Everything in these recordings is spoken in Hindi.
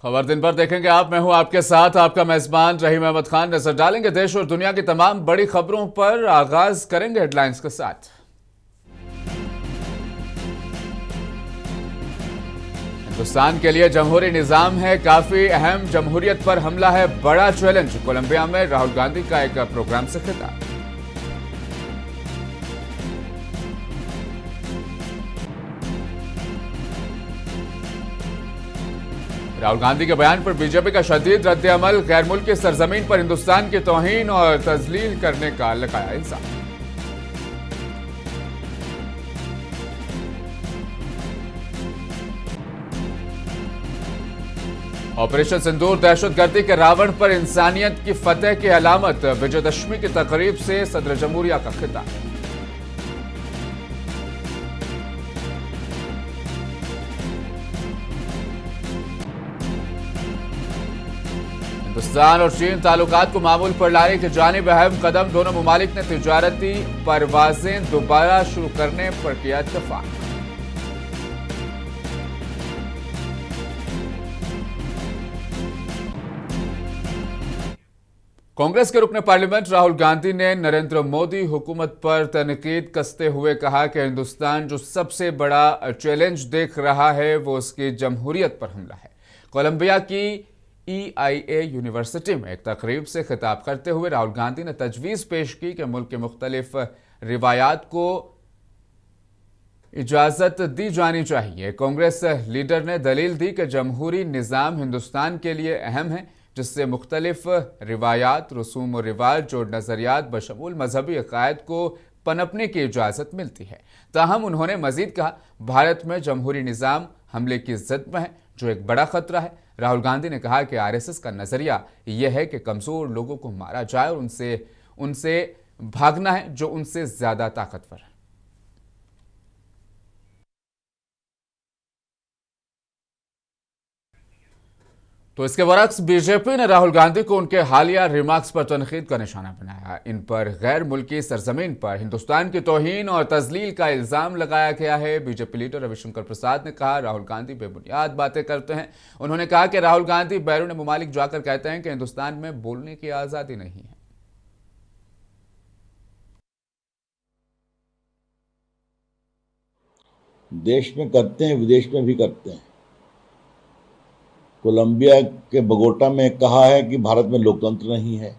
खबर दिन पर देखेंगे आप। मैं हूं आपके साथ आपका मेजबान रहीम अहमद खान। नजर डालेंगे देश और दुनिया की तमाम बड़ी खबरों पर। आगाज करेंगे हेडलाइंस के साथ। हिंदुस्तान के लिए जमहूरी निजाम है काफी अहम, जमहूरियत पर हमला है बड़ा चैलेंज। कोलंबिया में राहुल गांधी का एक प्रोग्राम से खिताब। राहुल गांधी के बयान पर बीजेपी का शदीद रद्द-ए-अमल। गैर मुल्की सरजमीन पर हिंदुस्तान की तौहीन और तजलील करने का लगाया इल्जाम। ऑपरेशन सिंदूर दहशतगर्दी के रावण पर इंसानियत की फतेह की अलामत। विजयदशमी की तकरीब से सदर जमहूरिया का खिताब। हिंदुस्तान और चीन ताल्लुकात को मामूल पर लाने की जानिब अहम कदम। दोनों ममालिक ने तिजारती परवाजें दोबारा शुरू करने पर किया इत्तेफाक। कांग्रेस के रुकने पार्लियामेंट राहुल गांधी ने नरेंद्र मोदी हुकूमत पर तनकीद कसते हुए कहा कि हिंदुस्तान जो सबसे बड़ा चैलेंज देख रहा है वो उसकी जमहूरियत पर हमला है। कोलंबिया की EIA यूनिवर्सिटी में एक तकरीब से खिताब करते हुए राहुल गांधी ने तजवीज़ पेश की कि मुल्क के मुख्तलिफ रिवायात को इजाज़त दी जानी चाहिए। कांग्रेस लीडर ने दलील दी कि जमहूरी निज़ाम हिंदुस्तान के लिए अहम है, जिससे मुख्तलिफ रिवायात, रसूम और रिवाज और नज़रियात बशमूल मजहबी अकायद को पनपने की इजाज़त मिलती है। ताहम उन्होंने मजीद कहा, भारत में जमहूरी निज़ाम हमले की ज़द में है, जो एक बड़ा खतरा है। राहुल गांधी ने कहा कि RSS का नजरिया यह है कि कमजोर लोगों को मारा जाए और उनसे भागना है जो उनसे ज्यादा ताकतवर है। तो इसके बरक्स बीजेपी ने राहुल गांधी को उनके हालिया रिमार्क्स पर तनकीद का निशाना बनाया। इन पर गैर मुल्की सरजमीन पर हिंदुस्तान की तौहीन और तजलील का इल्जाम लगाया गया है। बीजेपी लीडर रविशंकर प्रसाद ने कहा, राहुल गांधी बेबुनियाद बातें करते हैं। उन्होंने कहा कि राहुल गांधी बैरून मुमालिक जाकर कहते हैं कि हिंदुस्तान में बोलने की आजादी नहीं है। देश में करते हैं, विदेश में भी करते हैं। कोलंबिया के बगोटा में कहा है कि भारत में लोकतंत्र नहीं है,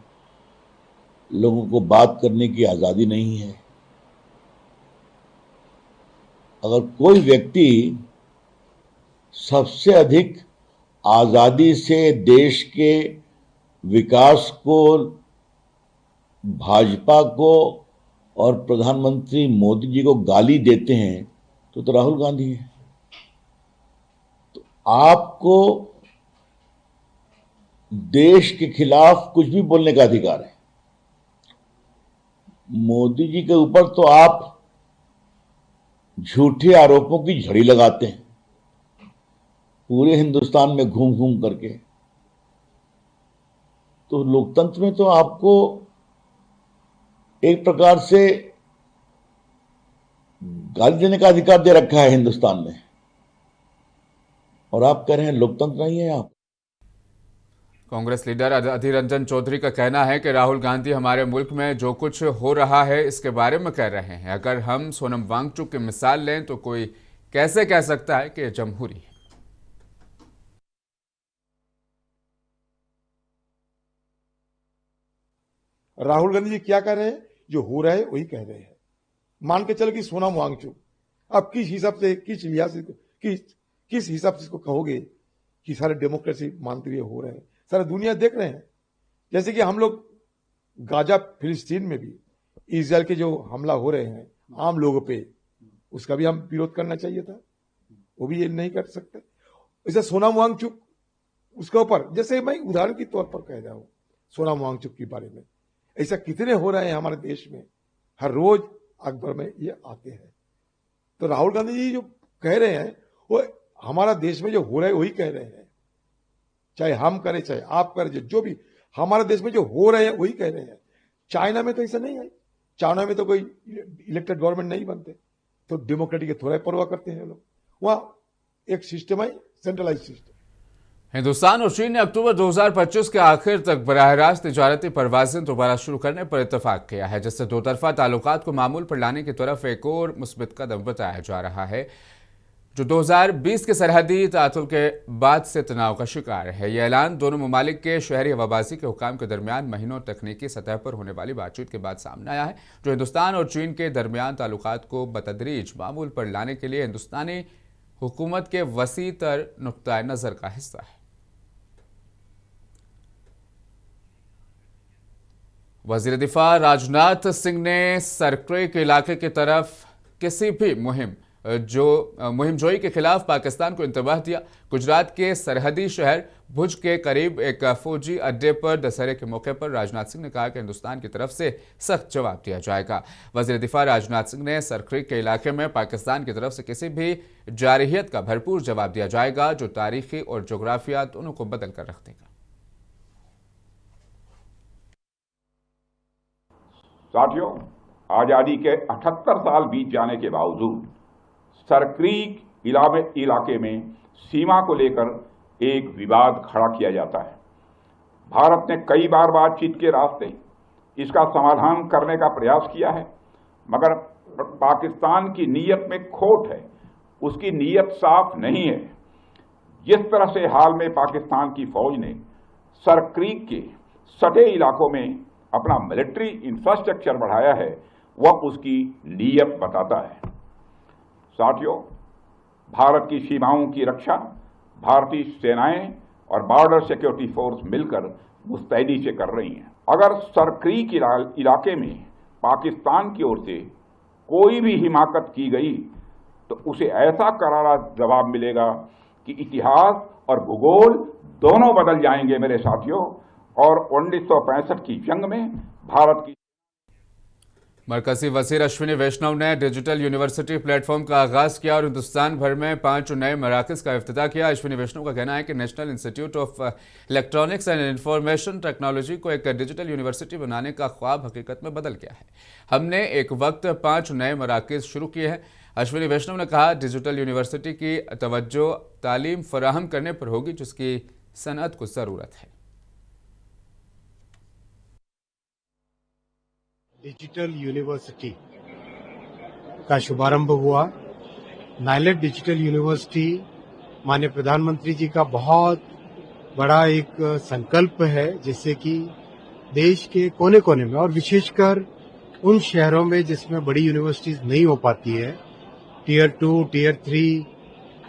लोगों को बात करने की आज़ादी नहीं है। अगर कोई व्यक्ति सबसे अधिक आज़ादी से देश के विकास को, भाजपा को और प्रधानमंत्री मोदी जी को गाली देते हैं तो राहुल गांधी है। तो आपको देश के खिलाफ कुछ भी बोलने का अधिकार है। मोदी जी के ऊपर तो आप झूठे आरोपों की झड़ी लगाते हैं पूरे हिंदुस्तान में घूम घूम करके। तो लोकतंत्र में तो आपको एक प्रकार से गाली देने का अधिकार दे रखा है हिंदुस्तान में, और आप कह रहे हैं लोकतंत्र नहीं है। आप कांग्रेस लीडर अधीर रंजन चौधरी का कहना है कि राहुल गांधी हमारे मुल्क में जो कुछ हो रहा है इसके बारे में कह रहे हैं। अगर हम सोनम वांगचुक की मिसाल लें तो कोई कैसे कह सकता है कि जमहूरी है। राहुल गांधी जी क्या कह रहे हैं? जो हो रहा है वही कह रहे हैं। मान के चलो कि सोनम वांगचुक, अब किस हिसाब से, किस लिहाज से, किस हिसाब से इसको कहोगे कि सारे डेमोक्रेसी मानते हुए हो रहे हैं? सारा दुनिया देख रहे हैं। जैसे कि हम लोग गाजा फिलिस्तीन में भी इजराइल के जो हमला हो रहे हैं आम लोगों पे, उसका भी हम विरोध करना चाहिए था, वो भी ये नहीं कर सकते। जैसे सोनम वांगचुक, उसके ऊपर जैसे मैं उदाहरण के तौर पर कह रहा हूं सोनम वांगचुक के बारे में, ऐसा कितने हो रहे हैं हमारे देश में, हर रोज अखबार में ये आते हैं। तो राहुल गांधी जी जो कह रहे हैं वो हमारा देश में जो हो रहा है वही कह रहे हैं। चाहे हम करें चाहे आप करें, जो भी हमारे देश में जो हो रहे हैं वही कह रहे हैं। चाइना में तो ऐसा नहीं है। चाइना में तो कोई इलेक्टेड गवर्नमेंट नहीं बनते, तो डेमोक्रेटिक की थोड़ा परवाह करते हैं लोग। वहां एक सिस्टम है, सेंट्रलाइज सिस्टम। हिंदुस्तान और चीन ने अक्टूबर 2025 के आखिर तक बराह रास्त तिजारती परवाजें दोबारा शुरू करने पर इत्तेफाक किया है, जिससे दो तरफा ताल्लुकात को मामूल पर लाने की तरफ एक और मुस्बित कदम बताया जा रहा है, जो 2020 के सरहदी तातुल के बाद से तनाव का शिकार है। यह ऐलान दोनों ममालिक के शहरी हवाबाजी के हुकाम के दरमियान महीनों तकनीकी सतह पर होने वाली बातचीत के बाद सामने आया है, जो हिंदुस्तान और चीन के दरमियान ताल्लुकात को बतदरीज मामूल पर लाने के लिए हिंदुस्तानी हुकूमत के वसी तर नुक्ता नज़र का हिस्सा है। वजीर दिफा राजनाथ सिंह ने सरक्रिक इलाके की तरफ किसी भी मुहिम जोई के खिलाफ पाकिस्तान को इंतबाह दिया। गुजरात के सरहदी शहर भुज के करीब एक फौजी अड्डे पर दशहरे के मौके पर राजनाथ सिंह ने कहा कि हिंदुस्तान की तरफ से सख्त जवाब दिया जाएगा। वजीर दिफा राजनाथ सिंह ने सरक्रिक के इलाके में पाकिस्तान की तरफ से किसी भी जारहियत का भरपूर जवाब दिया जाएगा, जो तारीखी और जोग्राफिया दोनों को बदल कर रख देगा। साथियों, आजादी के 78 साल बीत जाने के बावजूद सरक्रिक इलाके में सीमा को लेकर एक विवाद खड़ा किया जाता है। भारत ने कई बार बातचीत के रास्ते इसका समाधान करने का प्रयास किया है, मगर पाकिस्तान की नीयत में खोट है, उसकी नीयत साफ नहीं है। जिस तरह से हाल में पाकिस्तान की फौज ने सरक्रिक के सटे इलाकों में अपना मिलिट्री इंफ्रास्ट्रक्चर बढ़ाया है, वह उसकी नीयत बताता है। साथियों, भारत की सीमाओं की रक्षा भारतीय सेनाएं और बॉर्डर सिक्योरिटी फोर्स मिलकर मुस्तैदी से कर रही हैं। अगर सरक्रिक इलाके में पाकिस्तान की ओर से कोई भी हिमाकत की गई तो उसे ऐसा करारा जवाब मिलेगा कि इतिहास और भूगोल दोनों बदल जाएंगे मेरे साथियों। और 1965 की जंग में भारत की मरकजी वजीर अश्विनी वैष्णव ने डिजिटल यूनिवर्सिटी प्लेटफॉर्म का आगाज किया और हिंदुस्तान भर में 5 नए मराकज़ का इफ्तिताह किया। अश्विनी वैष्णव का कहना है कि national institute of electronics and information technology को एक डिजिटल यूनिवर्सिटी बनाने का ख्वाब हकीकत में बदल गया है। हमने एक वक्त 5 नए मराकज़ शुरू किए हैं। अश्विनी वैष्णव ने कहा, डिजिटल यूनिवर्सिटी की तवज्जो तालीम फराहम करने पर होगी, जिसकी सनअत को ज़रूरत है। डिजिटल यूनिवर्सिटी का शुभारंभ हुआ। नाइलेट डिजिटल यूनिवर्सिटी माननीय प्रधानमंत्री जी का बहुत बड़ा एक संकल्प है, जिससे कि देश के कोने कोने में और विशेषकर उन शहरों में जिसमें बड़ी यूनिवर्सिटीज नहीं हो पाती है, टियर 2, टियर 3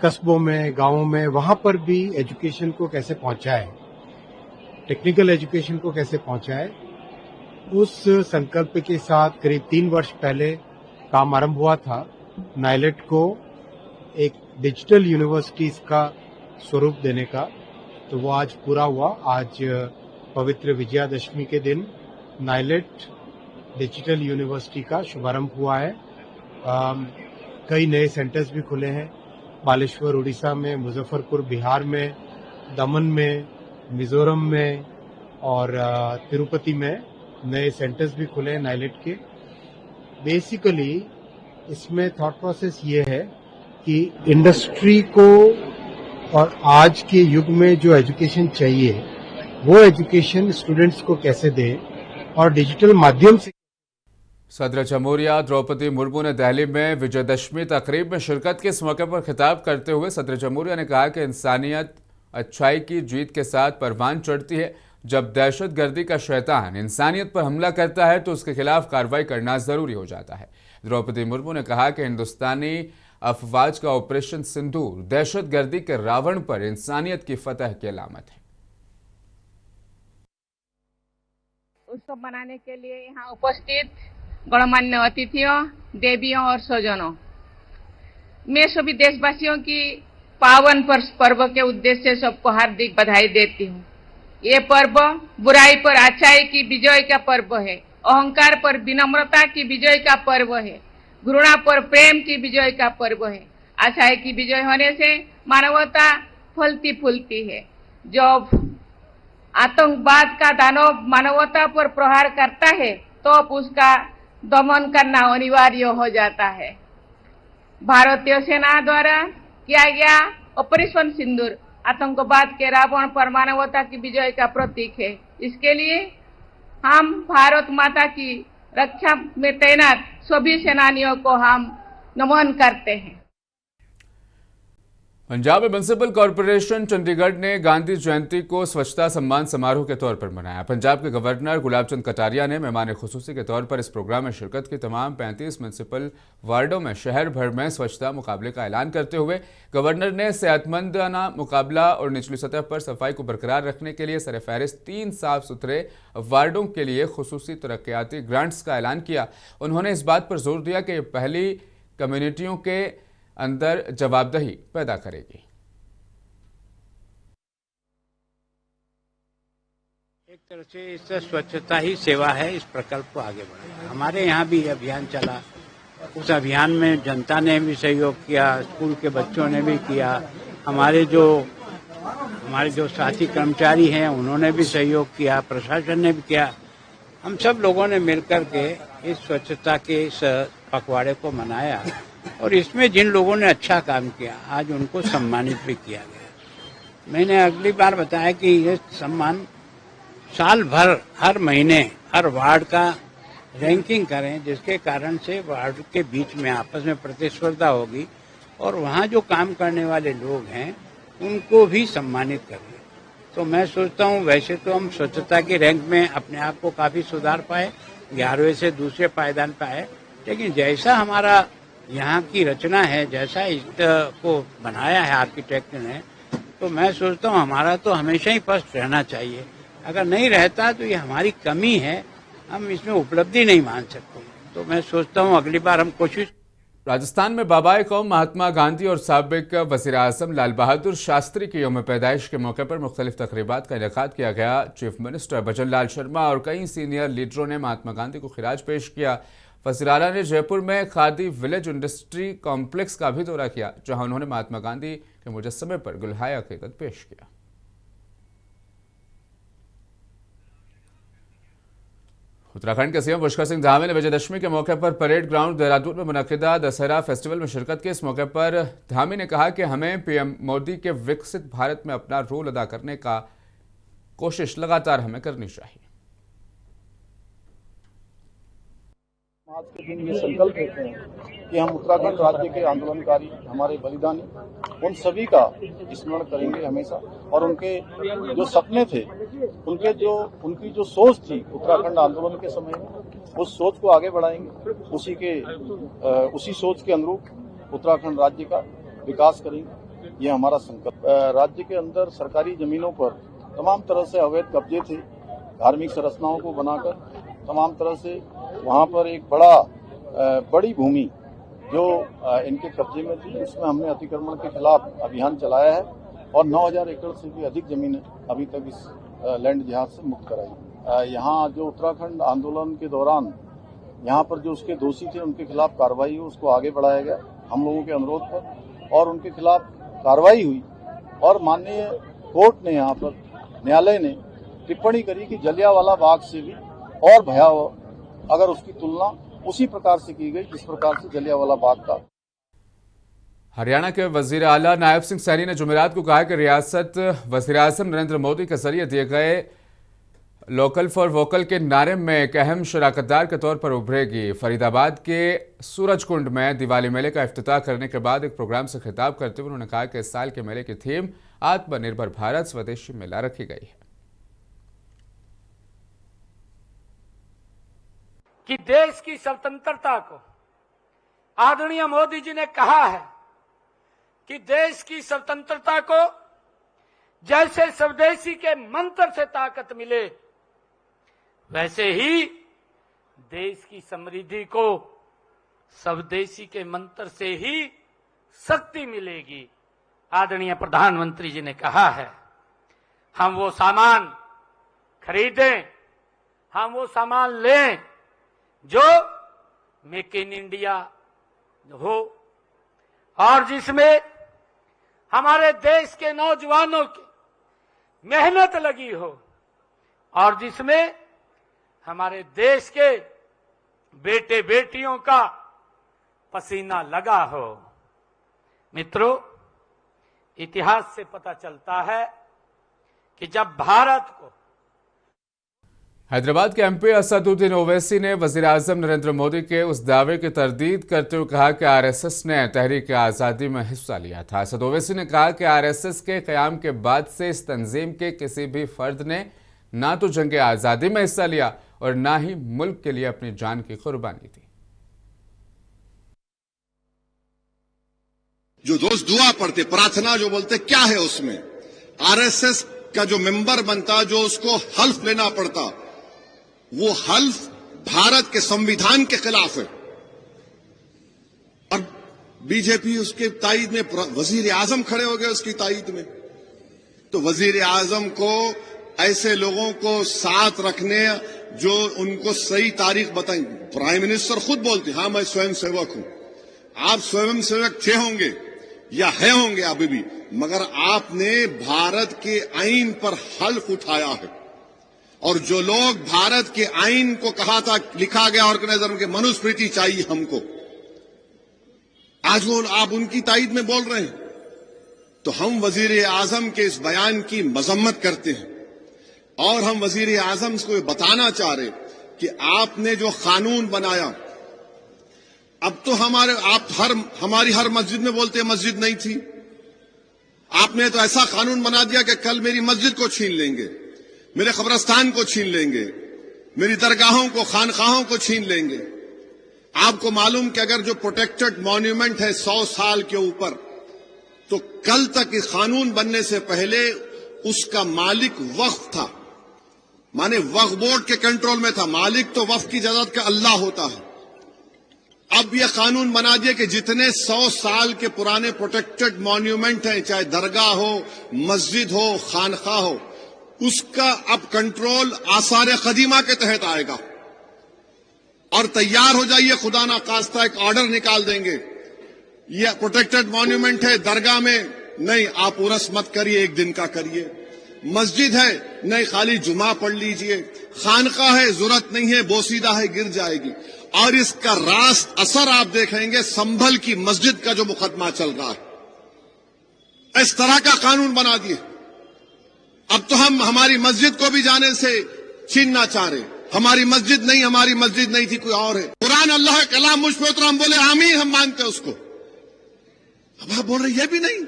कस्बों में, गांवों में, वहां पर भी एजुकेशन को कैसे पहुंचाए, टेक्निकल एजुकेशन को कैसे पहुंचाए, उस संकल्प के साथ करीब 3 वर्ष पहले काम आरंभ हुआ था। नाइलेट को एक डिजिटल यूनिवर्सिटीज का स्वरूप देने का, तो वो आज पूरा हुआ। आज पवित्र विजयादशमी के दिन नाइलेट डिजिटल यूनिवर्सिटी का शुभारंभ हुआ है। कई नए सेंटर्स भी खुले हैं, बालेश्वर उड़ीसा में, मुजफ्फरपुर बिहार में, दमन में, मिजोरम में और तिरुपति में नए सेंटर्स भी खुले हैं नाइलेट के। बेसिकली इसमें थॉट प्रोसेस ये है कि इंडस्ट्री को और आज के युग में जो एजुकेशन चाहिए वो एजुकेशन स्टूडेंट्स को कैसे दें और डिजिटल माध्यम से। सदर जमहूरिया द्रौपदी मुर्मू ने दिल्ली में विजयदशमी तकरीब में शिरकत के इस मौके पर खिताब करते हुए सदर जमहूरिया ने कहा कि इंसानियत अच्छाई की जीत के साथ परवान चढ़ती है। जब दहशतगर्दी का शैतान इंसानियत पर हमला करता है तो उसके खिलाफ कार्रवाई करना जरूरी हो जाता है। द्रौपदी मुर्मू ने कहा कि हिंदुस्तानी अफवाज का ऑपरेशन सिंदूर दहशतगर्दी के रावण पर इंसानियत की फतह की अलामत है। उत्सव मनाने के लिए यहाँ उपस्थित गणमान्य अतिथियों, देवियों और स्वजनों, मैं सभी देशवासियों की पावन पर्व के उद्देश्य से सबको हार्दिक बधाई देती हूँ। ये पर्व बुराई पर अच्छाई की विजय का पर्व है, अहंकार पर विनम्रता की विजय का पर्व है, घृणा पर प्रेम की विजय का पर्व है। अच्छाई की विजय होने से मानवता फलती फूलती है। जब आतंकवाद का दानव मानवता पर प्रहार करता है तो उसका दमन करना अनिवार्य हो जाता है। भारतीय सेना द्वारा किया गया ऑपरेशन सिंदूर आतंकवाद के रावण पर मानवता की विजय का प्रतीक है। इसके लिए हम भारत माता की रक्षा में तैनात सभी सेनानियों को हम नमन करते हैं। पंजाब म्युनिसिपल कॉरपोरेशन चंडीगढ़ ने गांधी जयंती को स्वच्छता सम्मान समारोह के तौर पर मनाया। पंजाब के गवर्नर गुलाब चंद कटारिया ने मेहमान खुसूसी के तौर पर इस प्रोग्राम में शिरकत की। तमाम 35 म्युनिसिपल वार्डों में शहर भर में स्वच्छता मुकाबले का ऐलान करते हुए गवर्नर ने सेहतमंदाना मुकाबला और निचली सतह पर सफाई को बरकरार रखने के लिए सरफहरिस्त 3 साफ सुथरे वार्डों के लिए खुसूसी तरक्याती ग्रांट्स का ऐलान किया। उन्होंने इस बात पर जोर दिया कि पहली कम्युनिटियों के अंदर जवाबदेही पैदा करेगी। एक तरह से इस स्वच्छता ही सेवा है, इस प्रकल्प को आगे बढ़ाया। हमारे यहाँ भी अभियान चला, उस अभियान में जनता ने भी सहयोग किया, स्कूल के बच्चों ने भी किया, हमारे जो साथी कर्मचारी हैं उन्होंने भी सहयोग किया, प्रशासन ने भी किया। हम सब लोगों ने मिलकर के इस स्वच्छता के इस पखवाड़े को मनाया और इसमें जिन लोगों ने अच्छा काम किया आज उनको सम्मानित भी किया गया। मैंने अगली बार बताया कि ये सम्मान साल भर हर महीने हर वार्ड का रैंकिंग करें, जिसके कारण से वार्ड के बीच में आपस में प्रतिस्पर्धा होगी और वहाँ जो काम करने वाले लोग हैं उनको भी सम्मानित करें। तो मैं सोचता हूँ वैसे तो हम स्वच्छता की रैंक में अपने आप को काफी सुधार पाए, 11वें से दूसरे पायदान पे आए, लेकिन जैसा हमारा यहाँ की रचना है, जैसा इसको बनाया है आर्किटेक्ट ने, तो मैं सोचता हूँ हमारा तो हमेशा ही फर्स्ट रहना चाहिए। अगर नहीं रहता तो ये हमारी कमी है, हम इसमें उपलब्धि नहीं मान सकते। तो मैं सोचता हूँ अगली बार हम कोशिश। राजस्थान में बाबाए कौम महात्मा गांधी और साबिक वज़ीर आज़म लाल बहादुर शास्त्री की यौम पैदाइश के मौके पर मुख्तलिफ तकरीबात का इनेकाद किया गया। चीफ मिनिस्टर भजन लाल शर्मा और कई सीनियर लीडरों ने महात्मा गांधी को खिराज पेश किया। वज़ीर आला ने जयपुर में खादी विलेज इंडस्ट्री कॉम्प्लेक्स का भी दौरा किया, जहां उन्होंने महात्मा गांधी के मुजस्समे पर गुलहाय अकीदत पेश किया। उत्तराखंड के सीएम पुष्कर सिंह धामी ने विजयदशमी के मौके पर परेड ग्राउंड देहरादून में मुनक्किदा दशहरा फेस्टिवल में शिरकत की। इस मौके पर धामी ने कहा कि हमें पीएम मोदी के विकसित भारत में अपना रोल अदा करने का कोशिश लगातार हमें करनी चाहिए। आज के दिन ये संकल्प लेते हैं कि हम उत्तराखंड राज्य के आंदोलनकारी, हमारे बलिदानी, उन सभी का स्मरण करेंगे हमेशा और उनके जो सपने थे, उनकी जो सोच थी उत्तराखंड आंदोलन के समय में, उस सोच को आगे बढ़ाएंगे। उसी सोच के अनुरूप उत्तराखंड राज्य का विकास करेंगे, ये हमारा संकल्प। राज्य के अंदर सरकारी जमीनों पर तमाम तरह से अवैध कब्जे थे, धार्मिक संरचनाओं को बनाकर तमाम तरह से वहाँ पर एक बड़ी भूमि जो इनके कब्जे में थी, उसमें हमने अतिक्रमण के खिलाफ अभियान चलाया है और 9000 एकड़ से भी अधिक जमीनें अभी तक इस लैंड जिहाद से मुक्त कराई। यहाँ जो उत्तराखंड आंदोलन के दौरान यहाँ पर जो उसके दोषी थे उनके खिलाफ कार्रवाई हुई, उसको आगे बढ़ाया गया हम लोगों के अनुरोध पर और उनके खिलाफ कार्रवाई हुई और माननीय कोर्ट ने, यहाँ पर न्यायालय ने टिप्पणी करी कि जलियांवाला बाग से भी और भयावह अगर उसकी तुलना उसी प्रकार से की गई जिस प्रकार से जलियांवाला बाग का। हरियाणा के वजीर आला नायब सिंह सैनी ने जुमेरात को कहा कि रियासत वज़ीर आज़म नरेंद्र मोदी के जरिए दिए गए लोकल फॉर वोकल के नारे में एक अहम शराकतदार के तौर पर उभरेगी। फरीदाबाद के सूरजकुंड में दिवाली मेले का इफ्तिताह करने के बाद एक प्रोग्राम से खिताब करते हुए उन्होंने कहा कि इस साल के मेले की थीम आत्मनिर्भर भारत स्वदेशी मेला रखी गई है। कि देश की स्वतंत्रता को आदरणीय मोदी जी ने कहा है कि देश की स्वतंत्रता को जैसे स्वदेशी के मंत्र से ताकत मिले, वैसे ही देश की समृद्धि को स्वदेशी के मंत्र से ही शक्ति मिलेगी। आदरणीय प्रधानमंत्री जी ने कहा है हम वो सामान खरीदें, हम वो सामान लें जो मेक इन इंडिया हो और जिसमें हमारे देश के नौजवानों की मेहनत लगी हो और जिसमें हमारे देश के बेटे बेटियों का पसीना लगा हो। मित्रों, इतिहास से पता चलता है कि जब भारत को हैदराबाद के एमपी असदुद्दीन ओवैसी ने वज़ीर-ए-आज़म नरेंद्र मोदी के उस दावे की तरदीद करते हुए कहा कि आरएसएस ने तहरीक आज़ादी में हिस्सा लिया था। असद ओवैसी ने कहा कि आरएसएस के क़याम के बाद से इस तंजीम के किसी भी फर्द ने ना तो जंग आज़ादी में हिस्सा लिया और ना ही मुल्क के लिए अपनी जान की कुर्बानी दी। जो रोज दुआ पढ़ते, प्रार्थना जो बोलते, क्या है उसमें? आरएसएस का जो मेंबर बनता, जो उसको हल्फ लेना पड़ता, वो हल्फ भारत के संविधान के खिलाफ है। और बीजेपी उसके तायद में, वजीर आजम खड़े हो गए उसकी तायद में। तो वजीर आजम को ऐसे लोगों को साथ रखने जो उनको सही तारीख बताएं। प्राइम मिनिस्टर खुद बोलते, हाँ मैं स्वयं सेवक हूं। आप स्वयं सेवक थे होंगे या है होंगे अभी भी, मगर आपने भारत के आईन पर हल्फ उठाया है। और जो लोग भारत के आईन को कहा था, लिखा गया ऑर्गेनाइजर के मनुस्मृति चाहिए हमको, आज वो आप उनकी तायद में बोल रहे हैं। तो हम वजीर आजम के इस बयान की मजम्मत करते हैं और हम वजीर आजम को बताना चाह रहे कि आपने जो कानून बनाया, अब तो हमारी हर मस्जिद में बोलते मस्जिद नहीं थी, आपने तो ऐसा कानून बना दिया कि कल मेरी मस्जिद को छीन लेंगे, मेरे कब्रस्तान को छीन लेंगे, मेरी दरगाहों को, खानकाहों को छीन लेंगे। आपको मालूम कि अगर जो प्रोटेक्टेड मॉन्यूमेंट है 100 साल के ऊपर, तो कल तक इस कानून बनने से पहले उसका मालिक वक्फ था, माने वक्फ बोर्ड के कंट्रोल में था। मालिक तो वक्फ की जायदाद का अल्लाह होता है। अब यह कानून बना दिया कि जितने 100 साल के पुराने प्रोटेक्टेड मॉन्यूमेंट हैं, चाहे दरगाह हो, मस्जिद हो, खानका हो, उसका अब कंट्रोल आसार कदीमा के तहत आएगा। और तैयार हो जाइए, खुदा ना खास्ता एक ऑर्डर निकाल देंगे, यह प्रोटेक्टेड मॉन्यूमेंट है, दरगाह में नहीं आप उरस मत करिए, एक दिन का करिए। मस्जिद है, नहीं खाली जुमा पढ़ लीजिए। खानका है, जरूरत नहीं है, बोसीदा है, गिर जाएगी। और इसका रास्त असर आप देखेंगे संभल की मस्जिद का जो मुकदमा चल रहा है, इस तरह का कानून बना दिए। अब तो हम हमारी मस्जिद को भी जाने से छीनना चाह रहे। हमारी मस्जिद नहीं थी, कोई और है। कुरान अल्लाह का कलाम, मुझ पे उतरा, हम बोले आमीन, हम मानते उसको। अब आप बोल रहे ये भी नहीं।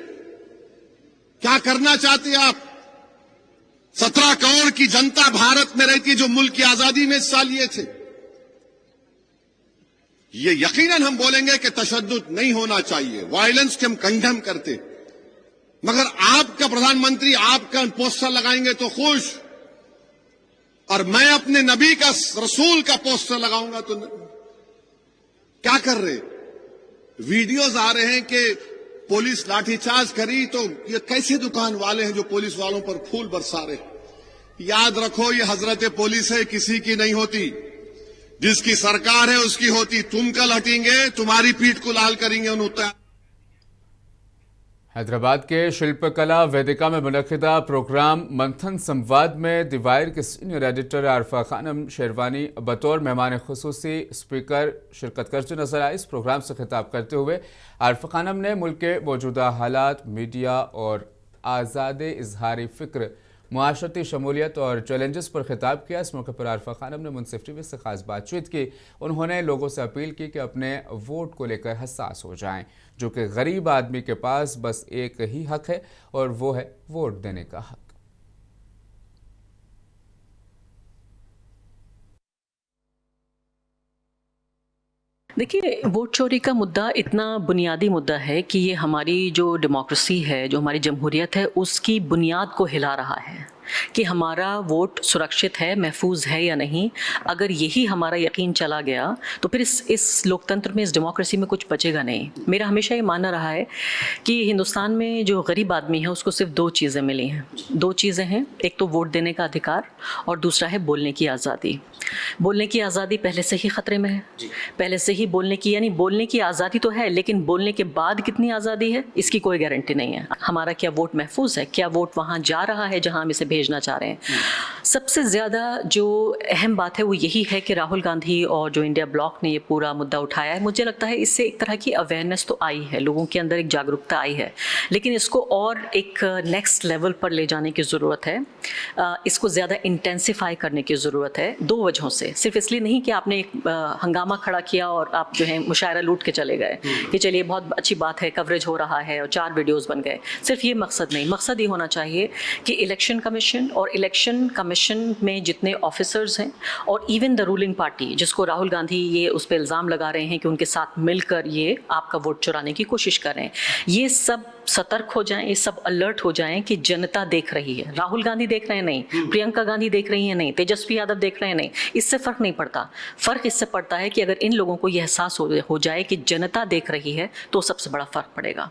क्या करना चाहते हैं आप? 17 करोड़ की जनता भारत में रहती है जो मुल्क की आजादी में हिस्सा लिए थे। ये यकीनन हम बोलेंगे कि तशद्दुद नहीं होना चाहिए, वायलेंस के हम कंडेम करते, मगर आपका प्रधानमंत्री आपका पोस्टर लगाएंगे तो खुश, और मैं अपने नबी का, रसूल का पोस्टर लगाऊंगा तो क्या कर रहे? वीडियोज आ रहे हैं कि पुलिस लाठीचार्ज करी, तो ये कैसे दुकान वाले हैं जो पुलिस वालों पर फूल बरसा रहे? याद रखो, ये हजरत पुलिस है, किसी की नहीं होती। जिसकी सरकार है उसकी होती। तुम कल हटेंगे, तुम्हारी पीठ को लाल करेंगे उन उत्तर। हैदराबाद के शिल्पकला वेदिका में मुनक्किदा प्रोग्राम मंथन संवाद में द वायर के सीनियर एडिटर आरफा खानम शेरवानी बतौर मेहमान खुसूसी स्पीकर शिरकत करते नजर आए। इस प्रोग्राम से खिताब करते हुए आरफा खानम ने मुल्क के मौजूदा हालात, मीडिया और आज़ाद इजहारी फ़िक्र, मुआशरती शमूलियत और चैलेंजेस पर खिताब किया। इस मौके पर आरफा खानम ने मुनसिफ टीवी से खास बातचीत की। उन्होंने लोगों से अपील की कि अपने वोट को लेकर हसास हो जाएं, जो कि गरीब आदमी के पास बस एक ही हक है और वो है वोट देने का हक। देखिए, वोट चोरी का मुद्दा इतना बुनियादी मुद्दा है कि ये हमारी जो डेमोक्रेसी है, जो हमारी जमहूरियत है, उसकी बुनियाद को हिला रहा है कि हमारा वोट सुरक्षित है, महफूज है या नहीं। अगर यही हमारा यकीन चला गया तो फिर इस लोकतंत्र में, इस डेमोक्रेसी में कुछ बचेगा नहीं। मेरा हमेशा ये मानना रहा है कि हिंदुस्तान में जो गरीब आदमी है उसको सिर्फ 2 चीज़ें मिली हैं। 2 चीज़ें हैं, एक तो वोट देने का अधिकार और दूसरा है बोलने की आज़ादी। बोलने की आज़ादी पहले से ही ख़तरे में है। पहले से ही बोलने की आज़ादी तो है, लेकिन बोलने के बाद कितनी आज़ादी है इसकी कोई गारंटी नहीं है। हमारा क्या वोट महफूज है? क्या वोट वहाँ जा रहा है जहाँ हम इसे भेजना चाह रहे हैं। सबसे ज़्यादा जो अहम बात है वो यही है कि राहुल गांधी और जो इंडिया ब्लॉक ने ये पूरा मुद्दा उठाया है, मुझे लगता है इससे एक तरह की अवेयरनेस तो आई है, लोगों के अंदर एक जागरूकता आई है, लेकिन इसको और एक नेक्स्ट लेवल पर ले जाने की ज़रूरत है। इसको ज़्यादा इंटेंसिफाई करने की ज़रूरत है 2 वजहों से। सिर्फ इसलिए नहीं कि आपने एक हंगामा खड़ा किया और आप जो है मुशायरा लूट के चले गए कि चलिए बहुत अच्छी बात है, कवरेज हो रहा है और 4 वीडियोस बन गए। सिर्फ ये मकसद नहीं, मकसद ये होना चाहिए कि इलेक्शन कमीशन और इलेक्शन कमीशन में जितने ऑफिसर्स हैं और इवन द रूलिंग पार्टी, जिसको राहुल गांधी ये उस पर इल्ज़ाम लगा रहे हैं कि उनके साथ मिलकर ये आपका वोट चुराने की कोशिश कर रहे हैं, ये सब सतर्क हो जाएं, ये सब अलर्ट हो जाएं कि जनता देख रही है। राहुल गांधी देख रहे हैं नहीं, प्रियंका गांधी देख रही हैं नहीं, तेजस्वी यादव देख रहे हैं नहीं, इससे फ़र्क नहीं पड़ता। फ़र्क इससे पड़ता है कि अगर इन लोगों को यह एहसास हो जाए कि जनता देख रही है तो सबसे बड़ा फ़र्क पड़ेगा।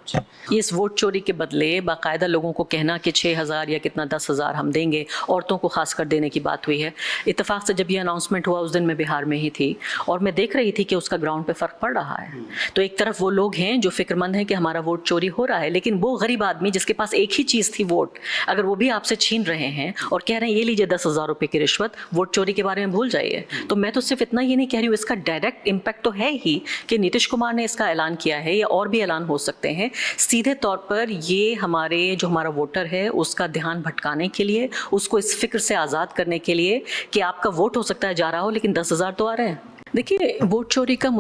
इस वोट चोरी के बदले बाकायदा लोगों को कहना कि 6,000 या कितना 10,000 हम देंगे, औरतों को खास कर देने की बात हुई है। इत्तेफाक से जब ये अनाउंसमेंट हुआ उस दिन मैं बिहार में ही थी और मैं देख रही थी कि उसका ग्राउंड पे फ़र्क पड़ रहा है। तो एक तरफ वो लोग हैं जो फिक्रमंद हैं कि हमारा वोट चोरी हो रहा है, लेकिन वो गरीब आदमी जिसके पास एक ही चीज़ थी वोट, अगर वो भी आपसे छीन रहे हैं और कह रहे हैं ये लीजिए 10,000 रुपये की रिश्वत, वोट चोरी के बारे में भूल जाइए। तो मैं तो सिर्फ इतना ही नहीं कह रही हूँ, इसका डायरेक्ट इम्पैक्ट तो है ही कि नीतीश कुमार ने इसका ऐलान किया है या और भी ऐलान हो सकते हैं। सीधे तौर पर ये हमारा वोटर है उसका ध्यान भटकाने के लिए, उसको इस फिक्र से आज़ाद करने के लिए कि आपका वोट हो सकता है जा रहा हो लेकिन 10,000 तो आ रहे हैं। देखिए, वोट चोरी का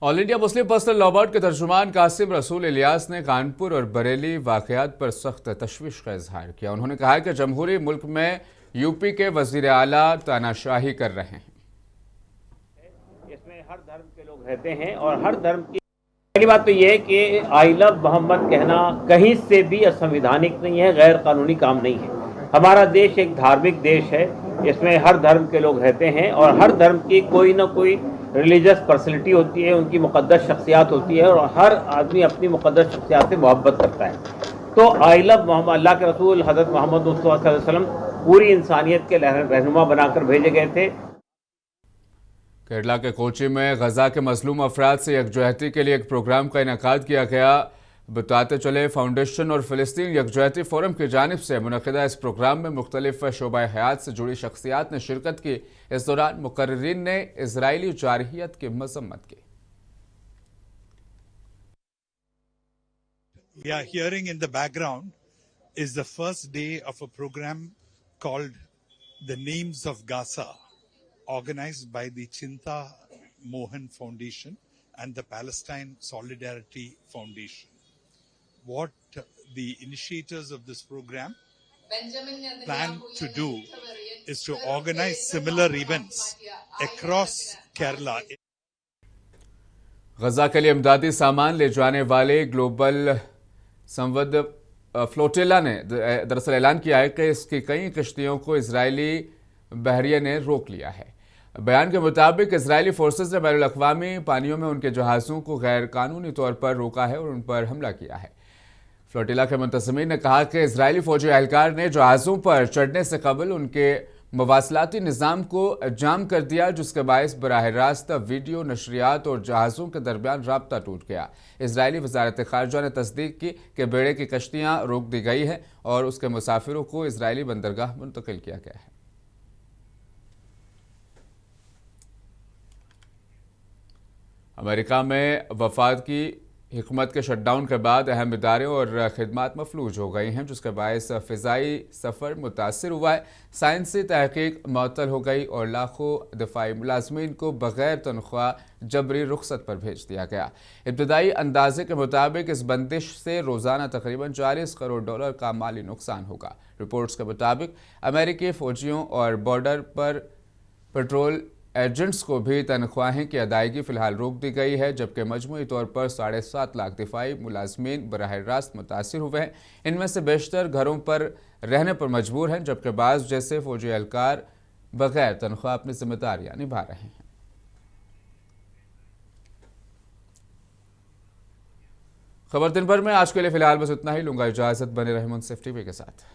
all India Muslim personal law board के तर्जुमान कासिम रसूल इलियास ने कानपुर और बरेली वाक़यात पर सख्त तशवीश का इजहार किया। उन्होंने कहा कि जमहूरी मुल्क में यूपी के वज़ीर आला तानाशाही कर रहे हैं। इसमें हर धर्म के लोग रहते हैं और हर धर्म की पहली बात तो ये है कि आई लव मोहम्मद कहना कहीं से भी असंवैधानिक नहीं है, गैर कानूनी काम नहीं है। हमारा देश एक धार्मिक देश है, इसमें हर धर्म के लोग रहते हैं और हर धर्म की कोई ना कोई रिलीजियस पर्सनैलिटी होती है, उनकी मुक़द्दस शख्सियात होती है और हर आदमी अपनी मुक़द्दस शख्सियात से मोहब्बत करता है। तो आई लव मोहम्मद, अल्लाह के रसूल हज़रत मोहम्मद सल्लल्लाहु अलैहि वसल्लम पूरी इंसानियत के रहनुमा बनाकर भेजे गए थे। केरला के कोची में गजा के मजलूम अफराद से यकजहती के लिए एक प्रोग्राम का इनेकाद किया गया। बताते चले फाउंडेशन और फ़िलिस्तीन यकजहती फोरम की जानिब से मुनक़िदा इस प्रोग्राम में मुख्तलिफ शोबा हयात से जुड़ी शख्सियात ने शिरकत की। इस दौरान मुकर्रिरीन ने इजरायली जारहियत की मजम्मत की। We are hearing in the background is the first day of a program called The Names of Gaza, organized by the Chinta Mohan Foundation and the Palestine Solidarity Foundation. What the initiators of this program plan to do is to organize similar events across Kerala. गजा के लिए इमदादी सामान ले जाने वाले ग्लोबल संवद फ्लोटिला ने दरअसल ऐलान किया है कि इसकी कई कश्तियों को इजरायली बहरिया ने रोक लिया है। बयान के मुताबिक इजरायली फोर्सेस ने बैनुल अक़वामी पानियों में उनके जहाज़ों को गैर कानूनी तौर पर रोका है और उन पर हमला किया है। फ्लोटिला के मुंतज़मीन ने कहा कि इजरायली फौजी एहलकार ने जहाज़ों पर चढ़ने से कबल उनके मवासलाती निज़ाम को जाम कर दिया, जिसके बायस बराह रास्त वीडियो नशरियात और जहाज़ों के दरमियान राब्ता टूट गया। इजरायली वज़ारत ख़ारजा ने तस्दीक की कि बेड़े की कश्तियाँ रोक दी गई हैं और उसके मुसाफिरों को इजरायली बंदरगाह मुंतकिल किया गया है। अमेरिका में वफाद की हिकमत के शटडाउन के बाद अहम इदारे और खिदमात मफलूज हो गई हैं, जिसके बायस फ़िज़ाई सफ़र मुतासर हुआ है। साइंसी तहकीक मअतल हो गई और लाखों दफ़ाई मुलाजमीन को बग़ैर तनख्वाह जबरी रुखसत पर भेज दिया गया। इब्तदाई अंदाजे के मुताबिक इस बंदिश से रोज़ाना तकरीबन $40 करोड़ का माली नुकसान होगा। रिपोर्ट्स के मुताबिक अमेरिकी फ़ौजियों और बॉर्डर पर पेट्रोल एजेंट्स को भी तनख्वाहें की अदायगी फ़िलहाल रोक दी गई है, जबकि मजमूई तौर पर 7.5 लाख दिफाई मुलाजमीन बराह रास्त मुतासिर हुए हैं। इनमें से बेशतर घरों पर रहने पर मजबूर हैं, जबकि बाज़ जैसे फ़ौजी एहलकार बग़ैर तनख्वाह अपनी जिम्मेदारियाँ निभा रहे हैं। खबर दिन भर में आज के लिए फ़िलहाल बस इतना ही। लूँगा इजाज़त, बने रहे मुंसिफ टीवी के साथ।